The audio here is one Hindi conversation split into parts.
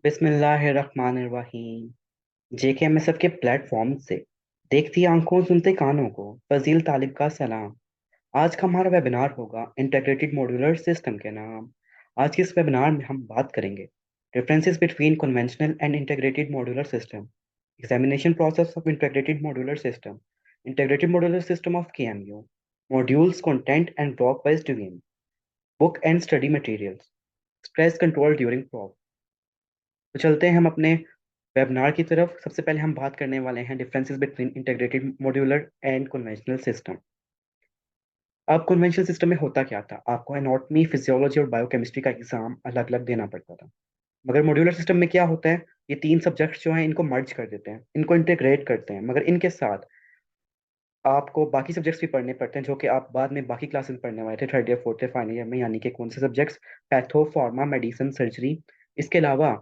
बिस्मिल्लाहिर्रहमानिर्रहीम। जेकेएमएसएफ के प्लेटफॉर्म से देखती आंखों सुनते कानों को फजील तालिब का सलाम। आज का हमारा वेबिनार होगा इंटीग्रेटेड मॉड्यूलर सिस्टम के नाम। आज के इस वेबिनार में हम बात करेंगे differences between conventional and integrated modular system, examination process of integrated modular system of KMU, modules content and block wise division, book and study materials, stress control during prof. तो चलते हैं हम अपने वेबिनार की तरफ। सबसे पहले हम बात करने वाले हैं differences between integrated modular and conventional system. अब कन्वेंशनल सिस्टम में होता क्या था, आपको एनाटॉमी, फिजियोलॉजी और बायोकेमिस्ट्री का एग्जाम अलग अलग देना पड़ता था। मगर मॉड्यूलर सिस्टम में क्या होता है, ये तीन सब्जेक्ट्स जो हैं इनको मर्ज कर देते हैं, इनको इंटीग्रेट करते हैं, मगर इनके साथ आपको बाकी सब्जेक्ट्स भी पढ़ने पड़ते हैं जो कि आप बाद में बाकी क्लासेस में पढ़ने वाले थे, third year fourth year final year में। यानी कि कौन से subjects, patho, pharma, medicine, surgery. इसके अलावा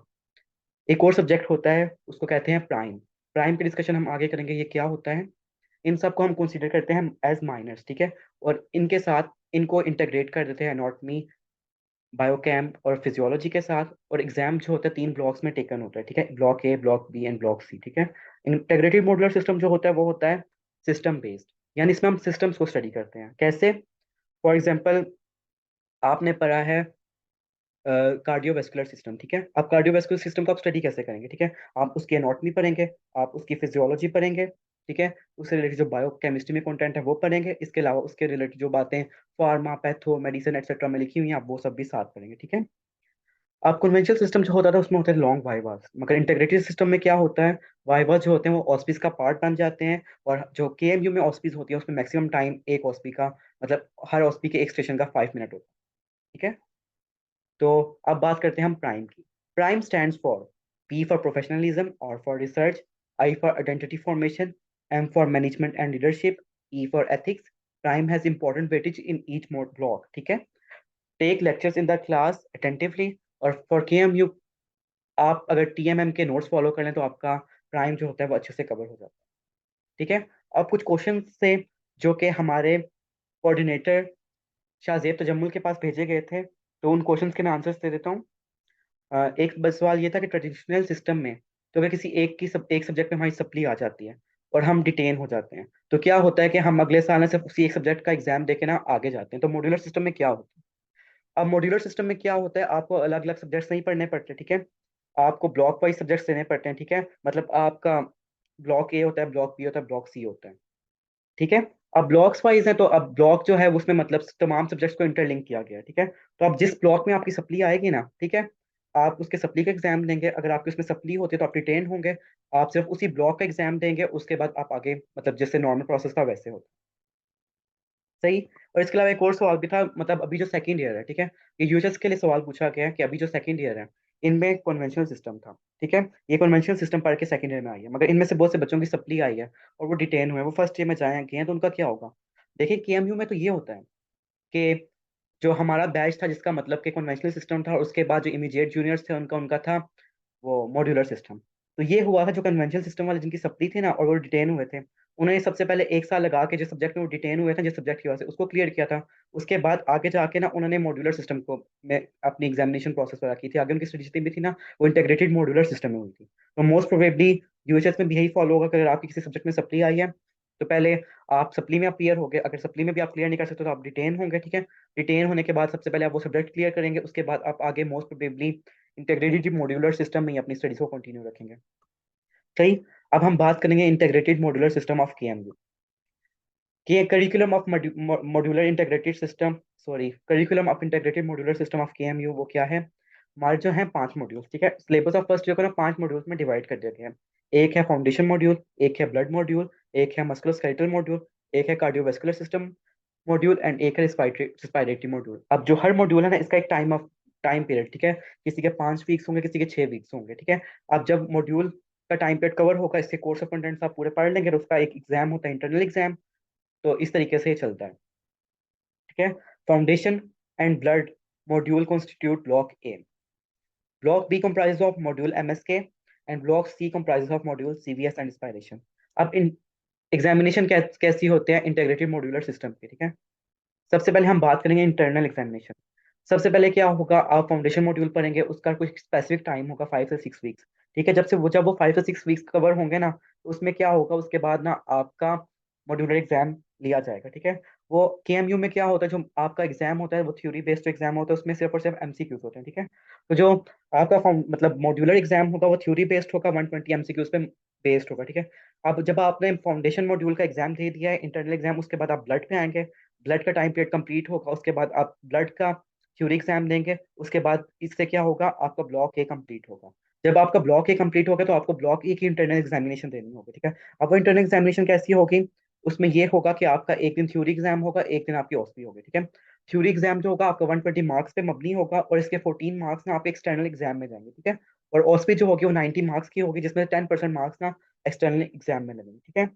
एक और सब्जेक्ट होता है, उसको कहते हैं प्राइम। प्राइम की डिस्कशन हम आगे करेंगे, ये क्या होता है। इन सबको हम कंसीडर करते हैं एज माइनर्स, ठीक है। और इनके साथ इनको इंटीग्रेट कर देते हैं एनाटॉमी, बायोकेम और फिजियोलॉजी के साथ। और एग्जाम जो होता है तीन ब्लॉक्स में टेकन होता है, ठीक है, block A, block B and block C, ठीक है। इंटीग्रेटेड मॉड्यूलर सिस्टम जो होता है वो होता है सिस्टम बेस्ड, यानी इसमें हम सिस्टम्स को स्टडी करते हैं। कैसे? फॉर एग्जाम्पल, आपने पढ़ा है कार्डियोवेस्कुलर सिस्टम, ठीक है। आप कार्डियोवेस्कुलर सिस्टम को आप स्टडी कैसे करेंगे, ठीक है। आप उसकी एनाटॉमी पढ़ेंगे, आप उसकी फिजियोलॉजी पढ़ेंगे, ठीक है। उससे रिलेटेड जो बायोकेमिस्ट्री में कंटेंट है वो पढ़ेंगे। इसके अलावा उसके रिलेटेड जो बातें फार्मा, पैथो, मेडिसिन एक्सेट्रा में लिखी हुई हैं, आप वो सब भी साथ पढ़ेंगे, ठीक है। अब कन्वेंशनल सिस्टम जो होता था उसमें होते हैं लॉन्ग वाइवास, मगर इंटीग्रेटेड सिस्टम में क्या होता है, वाइवा जो होते हैं वो ऑस्पिस का पार्ट बन जाते हैं। और जो केएमयू में ऑस्पिस होती है उसमें मैक्सिमम टाइम एक ऑस्पी का, मतलब हर ऑस्पी के एक स्टेशन का 5 मिनट होता है, ठीक है। तो अब बात करते हैं हम प्राइम की। Prime stands for P for professionalism R for research, I for identity formation, M for management and leadership, E for ethics. Prime has important weightage in each mode block, ठीक है। Take lectures in the class attentively. और फॉर के एम यू, आप अगर टीएमएम के नोट्स फॉलो कर लें तो आपका प्राइम जो होता है वो अच्छे से कवर हो जाता है, ठीक है। अब कुछ क्वेश्चन से जो कि हमारे कोऑर्डिनेटर शाहजेब तजम्मुल के पास भेजे गए थे, तो उन क्वेश्चंस के मैं आंसर्स दे देता हूँ। एक बस सवाल ये था कि ट्रेडिशनल सिस्टम में तो अगर किसी एक सब्जेक्ट में हमारी सप्ली आ जाती है और हम डिटेन हो जाते हैं, तो क्या होता है कि हम अगले साल में सिर्फ उसी एक सब्जेक्ट का एग्जाम देके ना आगे जाते हैं। तो मॉड्यूलर सिस्टम में क्या होता है, अब मॉड्यूलर सिस्टम में क्या होता है, आपको अलग अलग सब्जेक्ट्स नहीं पढ़ने पड़ते, ठीक है। आपको ब्लॉक वाइज सब्जेक्ट्स देने पड़ते हैं, ठीक है। मतलब आपका ब्लॉक ए होता है, ब्लॉक बी होता है, ब्लॉक सी होता है, ठीक है। अब ब्लॉक्स वाइज है तो अब ब्लॉक जो है उसमें मतलब तमाम सब्जेक्ट्स को इंटरलिंक किया गया है, ठीक है। तो अब जिस ब्लॉक में आपकी सप्ली आएगी ना, ठीक है, आप उसके सप्ली का एग्जाम देंगे। अगर आपकी उसमें सप्ली होती है तो आप रिटेन होंगे, आप सिर्फ उसी ब्लॉक का एग्जाम देंगे, उसके बाद आप आगे मतलब जैसे नॉर्मल प्रोसेस था वैसे होता है। सही। और इसके अलावा एक और सवाल भी था, मतलब अभी जो सेकंड ईयर है, ठीक है, ये यूएचएस के लिए सवाल पूछा गया है कि अभी जो सेकंड ईयर है इनमें कन्वेंशनल सिस्टम था, ठीक है। ये कन्वेंशनल सिस्टम पढ़ के सेकंड ईयर में आई है, मगर इनमें से बहुत से बच्चों की सप्ली आई है और वो डिटेन हुए हैं, वो फर्स्ट ईयर में जाए गए हैं, तो उनका क्या होगा। देखिए केएमयू में तो ये होता है कि जो हमारा बैच था जिसका मतलब कि कन्वेंशनल सिस्टम था, और उसके बाद जो इमीडिएट जूनियर्स थे उनका उनका था वो मॉड्यूलर सिस्टम। तो ये हुआ था जो कन्वेंशनल सिस्टम वाले जिनकी सप्ली थी ना और वो डिटेन हुए थे, उन्होंने सबसे पहले एक साल लगा के जिस सब्जेक्ट में वो डिटेन हुए थे, जिस सब्जेक्ट की वजह से उसको क्लियर किया था। उसके बाद आगे जाके ना उन्होंने मॉड्यूलर सिस्टम को में अपनी एग्जामिनेशन प्रोसेस वगैरह की थी, आगे उनकी स्टडी जितनी भी थी ना वो इंटीग्रेटेड मॉड्यूलर सिस्टम में हुई थी। तो मोस्ट प्रोबेबली यूएचएस में भी यही फॉलो होगा कि अगर आपकी किसी सब्जेक्ट में सप्ली आई है तो पहले आप सप्ली में आप क्लियर हो गए, अगर सप्ली में भी आप क्लियर नहीं कर सकते तो आप डिटेन होंगे, ठीक है। डिटेन होने के बाद सबसे पहले आप वो सब्जेक्ट क्लियर करेंगे, उसके बाद आप आगे most probably integrated modular system में ही अपनी स्टडीज को कंटिन्यू रखेंगे। सही। अब हम बात करेंगे integrated modular system of KMU के curriculum of modular integrated system, sorry, curriculum of integrated modular system of KMU वो क्या है। हमारे जो है 5 मॉड्यूल्स, ठीक है। सिलेबस ऑफ फर्स्ट ईयर को ना 5 मॉड्यूल्स में डिवाइड कर दिया गया है। एक है फाउंडेशन मॉड्यूल, एक है ब्लड मॉड्यूल, एक है मस्कुलोस्केलेटल मॉड्यूल, एक है कार्डियोवास्कुलर सिस्टम मॉड्यूल एंड एक है रिस्पायरेटरी मॉड्यूल। अब जो हर मॉड्यूल है ना इसका एक टाइम पीरियड, ठीक है। किसी के 5 वीक्स होंगे, किसी के 6 वीक्स होंगे, ठीक है। अब जब मॉड्यूल का टाइम पीरियड कवर होगा, इसके कोर्स ऑफ कंटेंट्स आप पूरे पढ़ लेंगे, और उसका एक एग्जाम होता है इंटरनल एग्जाम। तो इस तरीके से ये चलता है, ठीक है। Foundation and blood module constitute block A, block B comprises of module MSK and block C comprises of module CVS and inspiration. अब इन एग्जामिनेशन कैसी होते हैं इंटीग्रेटेड मॉड्यूलर सिस्टम के, ठीक है। सबसे पहले हम बात करेंगे इंटरनल एग्जामिनेशन। सबसे पहले क्या होगा, आप फाउंडेशन मॉड्यूल पढ़ेंगे, उसका कुछ स्पेसिफिक टाइम होगा 5 से 6 वीक्स। ठीक है, जब वो 5 से 6 वीक्स कवर होंगे ना, तो उसमें क्या होगा, उसके बाद ना आपका मॉड्यूलर एग्जाम लिया जाएगा। ठीक है, वो केएमयू में क्या होता है, जो आपका एग्जाम होता है वो थ्योरी बेस्ड एग्जाम होता है, उसमें सिर्फ और सिर्फ एमसीक्यूज होते हैं। ठीक है, तो जो आपका मतलब मॉड्यूलर एग्जाम होगा वो थ्योरी बेस्ड होगा, 120 एमसीक्यूज पे बेस्ड होगा। ठीक है, अब जब आपने फाउंडेशन मॉड्यूल का एग्जाम दे दिया है, इंटरनल एग्जाम, उसके बाद आप ब्लड पे आएंगे। ब्लड का टाइम पीरियड कंप्लीट होगा, उसके बाद आप ब्लड का थ्योरी एग्जाम देंगे। उसके बाद इससे क्या होगा, आपका ब्लॉक ए कंप्लीट होगा। जब आपका ब्लॉक ए कंप्लीट होगा तो आपको ब्लॉक ए की इंटरनल एग्जामिनेशन देनी होगी। ठीक है, अब वो इंटरनल एग्जामिनेशन कैसी होगी, उसमें ये होगा कि आपका एक दिन थ्योरी एग्जाम होगा, एक दिन आपकी ओएसपी होगी। ठीक है, थ्योरी एग्जाम जो होगा आपका 120 मार्क्स पे मबनी होगा, और इसके 14 मार्क्स ना आप एक्सटर्नल एग्जाम में जाएंगे। ठीक है, और ओएसपी जो होगी वो 90 मार्क्स की होगी, जिसमें 10% मार्क्स ना एक्सटर्नल एग्जाम में लगेंगे। ठीक है,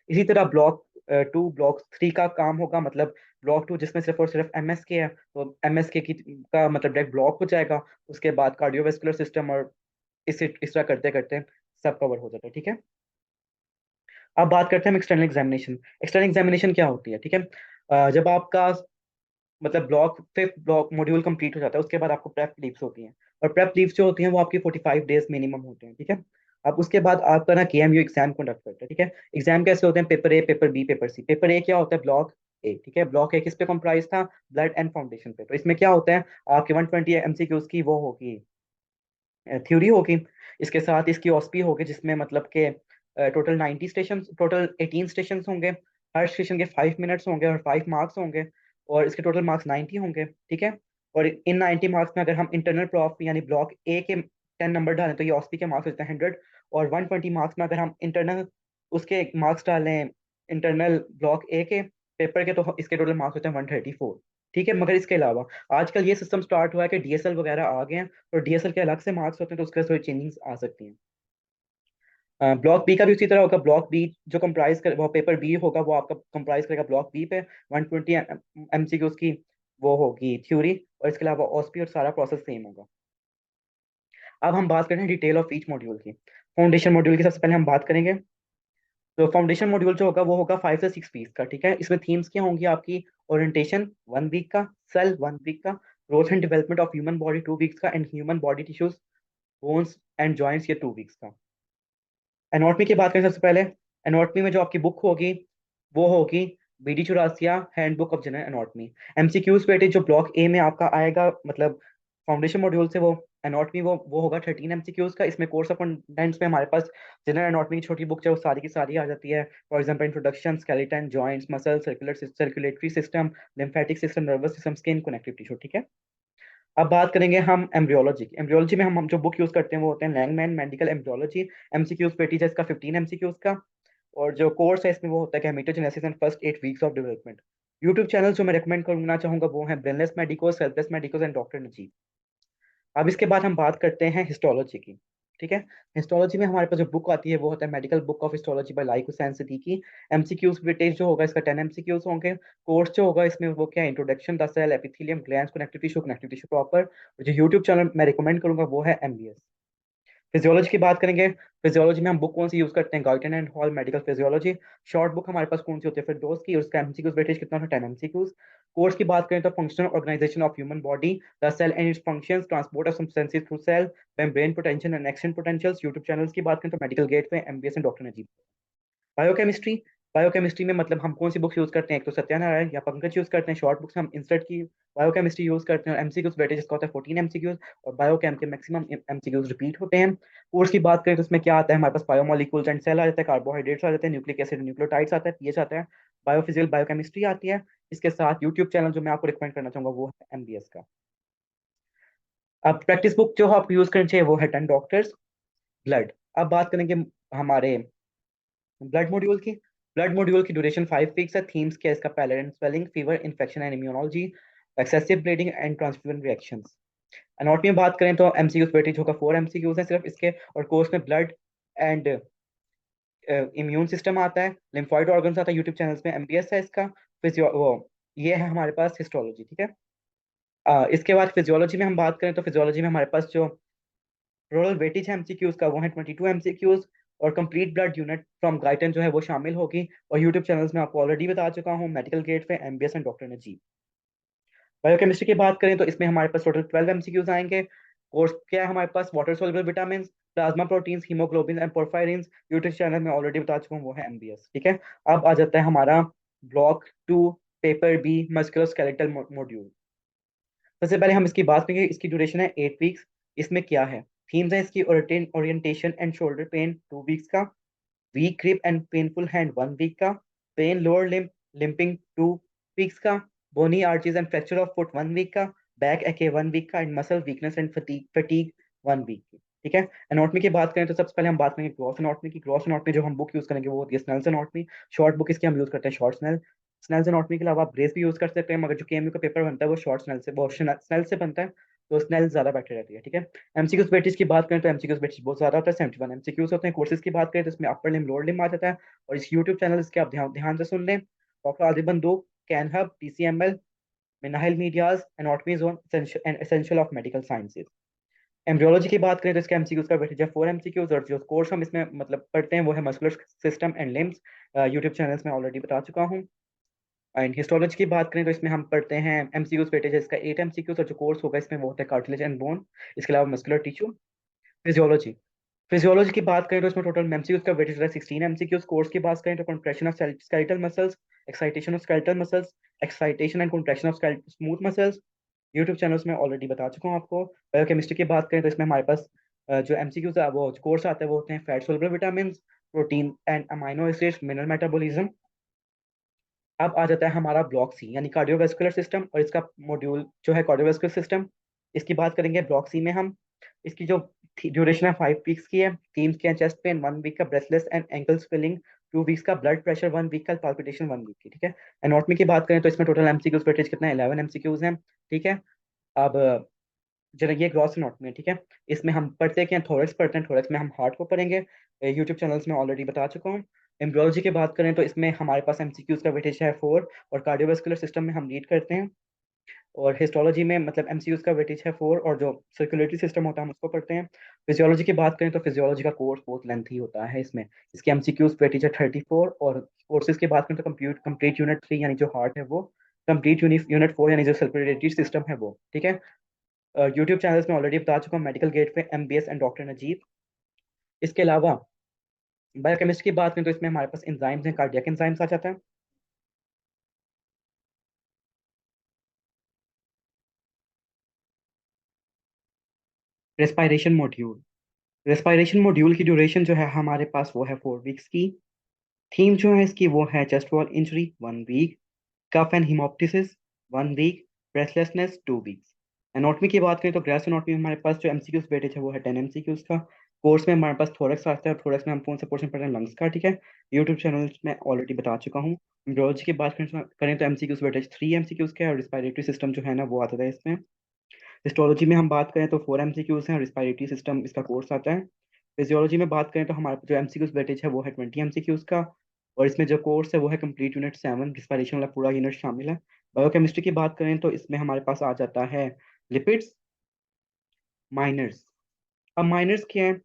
इसी तरह ब्लॉक 2 ब्लॉक 3 का काम होगा, मतलब ब्लॉक 2 जिसमें सिर्फ और सिर्फ एमएस के है, तो एमएस के की का मतलब डायरेक्ट ब्लॉक हो जाएगा। उसके बाद कार्डियोवेस्कुलर सिस्टम, और इस तरह करते करते सब कवर हो जाता है। ठीक है, अब बात करते हैं हम एक्सटर्नल एग्जामिनेशन। एक्सटर्नल एग्जामिनेशन क्या होती है? ठीक है, जब आपका मतलब ब्लॉक मॉड्यूल कंप्लीट हो जाता है, उसके बाद आपको प्रेप लीव्स होती हैं। और प्रेप लीव्स जो होती हैं वो आपकी 45 डेज मिनिमम होते हैं। ठीक है, अब उसके बाद आपका ना केएमयू एग्जाम कंडक्ट करता है। ठीक है, एग्जाम कैसे होते हैं, paper A, paper B, paper C. Paper A क्या होता है, ब्लॉक ए। ठीक है, ब्लॉक ए किस पे कंप्राइज था, ब्लड एंड फाउंडेशन पे। तो इसमें क्या होता है, आपके 120 एमसीक्यूज की वो होगी, थ्योरी होगी। इसके साथ इसकी ओएसपी होगी, जिसमें मतलब के टोटल 18 स्टेशन होंगे। हर स्टेशन के 5 मिनट्स होंगे और 5 मार्क्स होंगे, और इसके टोटल मार्क्स 90 होंगे। ठीक है, और इन 90 मार्क्स में अगर हम इंटरनल प्रॉफ यानी ब्लॉक ए के 10 नंबर डालें तो ये ओएसपी के मार्क्स होते हैं 100। और 120 मार्क्स में अगर हम इंटरनल उसके मार्क्स डालें इंटरनल ब्लॉक ए के पेपर के, तो इसके टोटल मार्क्स होते हैं 134। ठीक है, मगर इसके अलावा आजकल ये सिस्टम स्टार्ट हुआ है कि डीएसएल वगैरह आ गए हैं, तो डीएसएल के अलग से मार्क्स होते हैं, तो उसके थोड़ी चेंजिंग्स आ सकती हैं। ब्लॉक बी का भी उसी तरह होगा। ब्लॉक बी जो कंप्राइज कर वो पेपर बी होगा, वो आपका कंप्राइज करेगा ब्लॉक बी पे 120 एमसीक्यूज की वो होगी थ्योरी, और इसके अलावा ओएसपी और सारा प्रोसेस सेम होगा। अब हम बात करते हैं डिटेल ऑफ ईच मॉड्यूल की। फाउंडेशन मॉड्यूल की सबसे पहले हम बात करेंगे। तो फाउंडेशन मॉड्यूल जो होगा वो होगा 5 से 6 वीक का। ठीक है, इसमें थीम्स क्या होंगी आपकी, ओरिएंटेशन 1 वीक का, सेल 1 वीक का, growth and development of human body 2 weeks का, and human body tissues, bones and joints ये 2 वीक्स का। एनाटॉमी की बात करें सबसे पहले। एनाटॉमी में जो आपकी बुक होगी वो होगी BD Chaurasia handbook of general anatomy. MCQs weightage जो ब्लॉक ए में आपका आएगा, मतलब फाउंडेशन मॉड्यूल से, वो एनाटॉमी वो होगा 13 एमसीक्यूज का। इसमें कोर्स ऑफ कंटेंट्स में हमारे पास जनरल एनाटॉमी की छोटी बुक है, वो सारी की सारी आ जाती है। For example introduction, skeleton, joints, muscle, circulatory system, lymphatic system, nervous system, skin, connective tissue. ठीक है, अब बात करेंगे हम एम्ब्रियोलॉजी की। एम्ब्रियोलॉजी में हम जो बुक यूज करते हैं वो होते हैं लैंगमैन मेडिकल एम्ब्रियोलॉजी। एमसीक्यूज पेटीज है इसका 15 एमसीक्यूज का। और जो कोर्स है इसमें वो होता है gametogenesis and first 8 weeks of development. YouTube channel जो मैं रेकमेंड करना चाहूंगा वो है brainless medicos, selfless medicos and doctor Najeeb. अब इसके बाद हम बात करते हैं हिस्टोलॉजी की। ठीक है, हिस्टोलॉजी में हमारे पास जो बुक आती है वो होता है medical book of histology by Laiq Hussain Siddiqui. MCQs weightage जो होगा इसका 10 एमसीक्यूज होंगे। कोर्स जो होगा इसमें वो क्या, introduction the cell, epithelium, glands, connective tissue proper. जो यूट्यूब चैनल मैं रिकमेंड करूंगा वो है एमबीएस। फिजियोलॉजी की बात करेंगे। फिजियोलॉजी में हम बुक कौन सी यूज करते हैं, Guyton and hall medical physiology. Short book हमारे पास कौन सी होती है, फिरदौस की, और उसका एमसीक्यूज वेटेज कितना है, 10 एमसीक्यूज। कोर्स की बात करें तो functional organization of human body, the cell and its functions, transport of substances through cell, membrane potential and action potentials. YouTube channels की बात करें तो medical gateway, MBS and doctor Najeeb. Biochemistry. Biochemistry में मतलब हम कौन सी बुक्स यूज करते हैं, एक तो सत्यानारायण या पंकज यूज करते हैं। शॉर्ट बुक्स हम इंसर्ट की बायोकेमिस्ट्री यूज करते हैं, और एमसीक्यूज वेटेज इसका होता है 14 एमसीक्यूज, और बायोकेम के मैक्सिमम एमसीक्यूज रिपीट होते हैं। कोर्स की बात करें तो उसमें क्या आता है हमारे पास, बायोमोलिक्यूल्स एंड सेल आ जाता है, कार्बोहाइड्रेट्स आ जाते हैं, न्यूक्लिक एसिड, न्यूक्लियोटाइड्स आता है, पीएच आता है, बायोफिजिकल बायोकेमिस्ट्री आती है। इसके साथ यूट्यूब चैनल जो मैं आपको रिकमेंड करना चाहूंगा वो है एमबीएस का। अब प्रैक्टिस बुक जो आपको यूज करनी चाहिए वो है 10 डॉक्टर्स ब्लड। अब बात करेंगे हमारे ब्लड मॉड्यूल की। ब्लड मॉड्यूल की ड्यूरेशन 5 वीक्स है। थीम्स क्या है इसका, pallor and swelling, fever, infection and immunology, excessive bleeding and transfusion reactions. Anatomy में बात करें तो एमसीक्यूज वेटेज होगा 4 एमसीक्यूज है सिर्फ इसके। और कोर्स में ब्लड एंड इम्यून सिस्टम आता है, लिम्फॉइड ऑर्गन्स आता है। यूट्यूब चैनल्स में एमबीएस है इसका। फिजियो वो ये है हमारे पास हिस्टोलॉजी। ठीक है, इसके बाद फिजियोलॉजी में हम बात करें तो फिजियोलॉजी में हमारे पास जो टोटल वेटेज है एमसीक्यूज का वो है 22 एमसीक्यूज। और complete blood unit from Guyton जो है वो शामिल होगी। और यूट्यूब चैनल्स में आपको ऑलरेडी बता चुका हूँ, मेडिकल गेट पे, MBS and doctor Najeeb. Biochemistry की बात करें तो इसमें हमारे पास टोटल 12 MCQs आएंगे। कोर्स क्या है हमारे पास? Water soluble vitamin, plasma proteins, haemoglobin and porphyrins. YouTube channel में ऑलरेडी बता चुका हूँ, वो है MBS। ठीक है। अब आ जाता है हमारा block 2, paper B, musculoskeletal module. सबसे पहले हम इसकी बात करेंगे। इसकी ड्यूरेशन है 8 वीक्स। इसमें क्या है? थीम्स है इसकी: orientation and shoulder pain 2 weeks का, weak grip and painful hand 1 week का, pain lower limb limping 2 weeks का, bony arches and fracture of foot 1 week का, बैक एके 1 वीक का, and muscle weakness and fatigue 1 week की। ठीक है। एनाटॉमी की बात करें तो सबसे पहले हम बात करेंगे ग्रॉस एनाटॉमी की। ग्रॉस एनाटॉमी जो हम बुक यूज करेंगे वो होती है स्नेल्स एनाटॉमी। शॉर्ट बुक इसकी हम यूज करते हैं शॉर्ट स्नेल। स्नेल्स एनाटॉमी के अलावा आप ब्रेस भी यूज कर सकते हैं, मगर जो केएमयू का पेपर बनता है वो शॉर्ट स्नेल से, वो स्नेल से बनता है, तो स्नेल ज्यादा बेटर रहती है। ठीक है। एमसीक्यूज वेटेज की बात करें तो एमसीक्यूज वेटेज बहुत ज्यादा होता है, 71 MCQs होते हैं। कोर्सेज की बात करें तो इसमें अपर लिम लोअर लिम आ जाता है। और इस यूट्यूब चैनल इसके आप ध्यान ध्यान से सुन लें: doctor Adeeb Bandook, Kenhub, TCML, Minahil medias, anatomy zone and essential of medical sciences. Embryology की बात करें तो इसका एमसीक्यूज का वेटेज है 4 MCQs। और जो कोर्स हम इसमें मतलब पढ़ते हैं वो है muscular system and limbs. YouTube channels में ऑलरेडी बता चुका हूँ। एंड हिस्टोलॉजी की बात करें तो इसमें हम पढ़ते हैं एमसीक्यूज वेटेज है इसका 8 MCQs। और जो कोर्स होगा इसमें वो होता है कार्टिलेज एंड बोन। इसके अलावा मस्कुलर टिश्यू। फिजियोलॉजी, फिजियोलॉजी की बात करें तो इसमें टोटल एमसीक्यूज का वेटेज है 16 MCQs। कोर्स की बात करें तो contraction of skeletal muscles, excitation of skeletal muscles, excitation and contraction of smooth muscles. YouTube channels में ऑलरेडी बता चुका हूँ आपको। बायोकेमिस्ट्री की बात करें तो इसमें हमारे पास जो एमसीक्यूज है वो कोर्स आता है वो होते हैं fat soluble vitamin, protein and amino acids, mineral metabolism. अब आ जाता है हमारा ब्लॉक C यानी कार्डियोवास्कुलर सिस्टम, और इसका मॉड्यूल जो है कार्डियोवास्कुलर सिस्टम। इसकी बात करेंगे ब्लॉक C में हम। इसकी जो ड्यूरेशन है 5 वीक्स की है। थीम्स के हैं: चेस्ट पेन 1 वीक का, breathless and ankle swelling 2 weeks का, ब्लड प्रेशर 1 वीक का, पाल्पिटेशन 1 वीक की। ठीक है। एनाटॉमी की बात करें तो इसमें टोटल एमसीक्यूज वेटेज कितना है? 11 MCQs हैं। ठीक है। अब जरा ये ग्रॉस एनाटॉमी है। ठीक है। इसमें हम पढ़ते क्या हैं? थोरेक्स पढ़ते हैं। थोरेक्स में हम हार्ट को पढ़ेंगे। यूट्यूब चैनल्स में ऑलरेडी बता चुका हूँ। एम्ब्रियोलॉजी की बात करें तो इसमें हमारे पास एमसीक्यूज का वेटेज है 4। और कार्डियोवास्कुलर सिस्टम में हम रीड करते हैं। और हिस्टोलॉजी में मतलब एमसीक्यूज का वेटेज है 4, और जो सर्कुलेटरी सिस्टम होता है हम उसको पढ़ते हैं। फिजियोलॉजी की बात करें तो फिजियोलॉजी का कोर्स बहुत लेंथी होता है। इसमें इसके एमसीक्यूज वेटेज है 34। और कोर्सेज की बात करें तो कंप्लीट यूनिट 3 यानी जो हार्ट है वो, कंप्लीट यूनिट 4 यानी जो सर्कुलेटरी सिस्टम है वो। ठीक है। यूट्यूब चैनल्स में ऑलरेडी बता चुका हूँ: मेडिकल गेट पे, MBS एंड डॉक्टर नजीब। इसके अलावा बायोकेमिस्ट्री की बात करें तो इसमें हमारे पास एंजाइम्स हैं, कार्डियक एंजाइम्स आ जाता है। रेस्पायरेशन मॉड्यूल, रेस्पायरेशन मॉड्यूल की ड्यूरेशन जो है हमारे पास वो है 4 वीक्स की। थीम जो है इसकी वो है chest wall injury 1 week, cough and haemoptysis 1 week, breathlessness 2 weeks. Anatomy की बात करें तो ग्रेस एनाटॉमी में हमारे पास जो एमसीक्यूज वेटेज है वो है 10 MCQs का। कोर्स में हमारे पास थोरेक्स आता है, और थोरेक्स में हम कौन सा पोर्शन पढ़ रहे हैं? लंग्स का। ठीक है। यूट्यूब चैनल में ऑलरेडी बता चुका हूँ। एम्ब्रियोलॉजी की बात करें तो एमसीक्यूज वेटेज 3 MCQs का है। और रिस्पायरेटरी सिस्टम जो है ना वो आता है इसमें। हिस्टोलॉजी में हम बात करें तो 4 MCQs हैं, और रिस्पायरेटरी सिस्टम इसका कोर्स आता है। फिजियोलॉजी में बात करें तो हमारे जो एमसीक्यूज वेटेज है वो है 20 MCQs का। और इसमें जो कोर्स है वो है कंप्लीट यूनिट 7, रिस्पायरेशन वाला पूरा यूनिट शामिल है। बायोकेमिस्ट्री की बात करें तो इसमें हमारे पास आ जाता है लिपिड्स, माइनर्स। अब माइनर्स क्या है?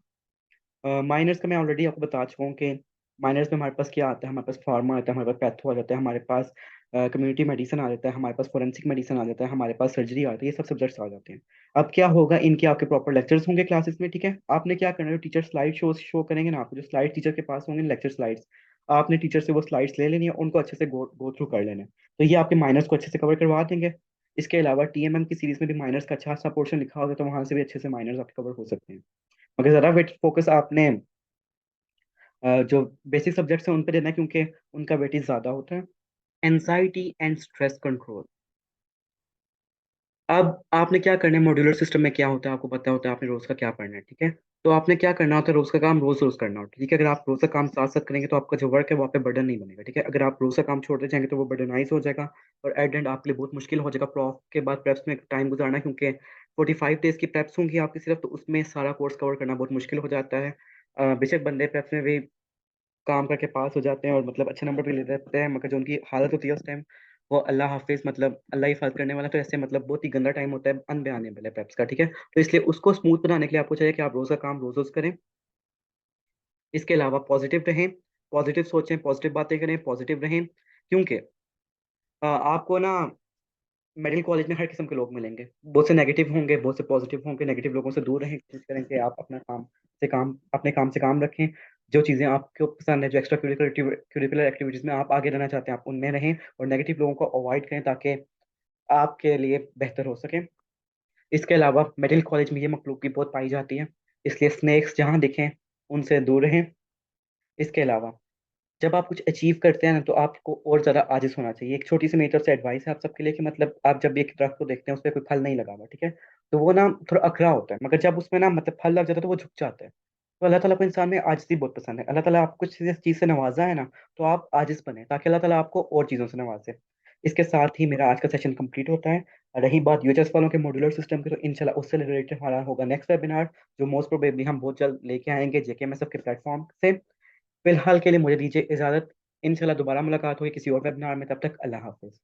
माइनर्स का मैं ऑलरेडी आपको बता चुका हूँ कि माइनर्स में हमारे पास क्या आता है। हमारे पास फार्मा आता है, हमारे पास पैथो आ जाता है, हमारे पास कम्युनिटी मेडिसिन आ जाता है, हमारे पास फोरेंसिक मेडिसिन आ जाता है, हमारे पास सर्जरी आ जाती है। ये सब सब्जेक्ट्स आ जाते हैं। अब क्या होगा? इनके आपके प्रॉपर लेक्चर्स होंगे क्लासेस में। ठीक है। आपने क्या करना है? टीचर स्लाइड शो करेंगे ना आपको, जो स्लाइड टीचर के पास होंगे लेक्चर स्लाइड्स, आपने टीचर से वो स्लाइड्स ले लेनी है, उनको अच्छे से गो थ्रू कर लेना है। तो ये आपके माइनर्स को अच्छे से कवर करवा देंगे। इसके अलावा TMM की सीरीज में भी माइनर्स का अच्छा सा पोर्शन लिखा होगा, तो वहां से भी अच्छे से माइनर्स आपके कवर हो सकते हैं। मगर ज़्यादा वेट फोकस आपने जो बेसिक सब्जेक्ट्स हैं उन पे देना है, क्योंकि उनका वेटेज ज़्यादा होता है। Anxiety and stress control. अब आपने क्या करना है? मॉड्यूलर सिस्टम में क्या होता है आपको पता होता है, आपने रोज का क्या पढ़ना है। ठीक है। तो आपने क्या करना होता है? रोज का काम रोज रोज करना होता है। ठीक है। अगर आप रोज का काम साथ साथ करेंगे तो आपका जो वर्क है वहाँ पे बर्डन नहीं बनेगा। ठीक है। अगर आप रोज का काम छोड़ते जाएंगे तो वो बर्डनाइज हो जाएगा, और एट एंड आपके लिए बहुत मुश्किल हो जाएगा प्रॉफ के बाद प्रेप्स में टाइम गुजारना, क्योंकि 45 डेज की प्रेप्स होंगी आपकी सिर्फ, तो उसमें सारा कोर्स कवर करना बहुत मुश्किल हो जाता है। बेशक बंदे प्रेप्स में भी काम करके पास हो जाते हैं और मतलब अच्छे नंबर भी ले लेते हैं, मगर जो उनकी हालत होती है उस टाइम, वो अल्लाह हाफिज, मतलब अल्लाह हिफाजत करने वाला, तो ऐसे मतलब बहुत ही गंदा टाइम होता है, अनबयानेबल है पेप्स का। ठीक है। तो इसलिए उसको स्मूथ बनाने के लिए आपको चाहिए कि आप रोज का काम रोज रोज करें। इसके अलावा पॉजिटिव रहें, पॉजिटिव सोचें, पॉजिटिव बातें करें, पॉजिटिव रहें, क्योंकि आपको ना मेडिकल कॉलेज में हर किस्म के लोग मिलेंगे, बहुत से नेगेटिव होंगे, बहुत से पॉजिटिव होंगे। नेगेटिव लोगों से दूर रहें, कोशिश करें कि आप अपने काम से काम रखें। जो चीज़ें आपको पसंद है, जो एक्स्ट्रा करिकुलर एक्टिविटीज़ में आप आगे रहना चाहते हैं, आप उनमें रहें और नेगेटिव लोगों को अवॉइड करें ताकि आपके लिए बेहतर हो सके। इसके अलावा मेडिकल कॉलेज में ये मखलूक भी बहुत पाई जाती है, इसलिए स्नेक्स जहाँ दिखें उनसे दूर रहें। इसके अलावा जब आप कुछ अचीव करते हैं ना, तो आपको और ज़्यादा आजिज़ होना चाहिए। एक छोटी सी मेरी तरफ से एडवाइस है आप सबके लिए कि मतलब आप जब भी एक दरख्त को देखते हैं, उस पे कोई फल नहीं लगा हुआ, ठीक है? तो वो ना थोड़ा अखरा होता है, मगर जब उसमें ना मतलब फल लग जाता है, तो वो झुक जाता है। तो अल्लाह ताला को इंसान में आजिज़ी बहुत पसंद है। अल्लाह ताला आपको कुछ जिस चीज़ से नवाज़ा है ना, तो आप आजिज़ बनें, ताकि अल्लाह ताला आपको और चीज़ों से नवाज़े। इसके साथ ही मेरा आज का सेशन कंप्लीट होता है। रही बात यूएचएस वालों के मॉड्यूलर सिस्टम की, तो इंशाल्लाह उससे रिलेटेड हमारा होगा नेक्स्ट वेबिनार, जो मोस्ट प्रोबेबली हम बहुत जल्द लेके आएँगे जेकेएमएस सबके प्लेटफ़ॉर्म से। फिलहाल के लिए मुझे दीजिए इजाज़त। इंशाल्लाह दोबारा मुलाकात होगी किसी और वेबिनार में, तब तक अल्लाह हाफ़िज़।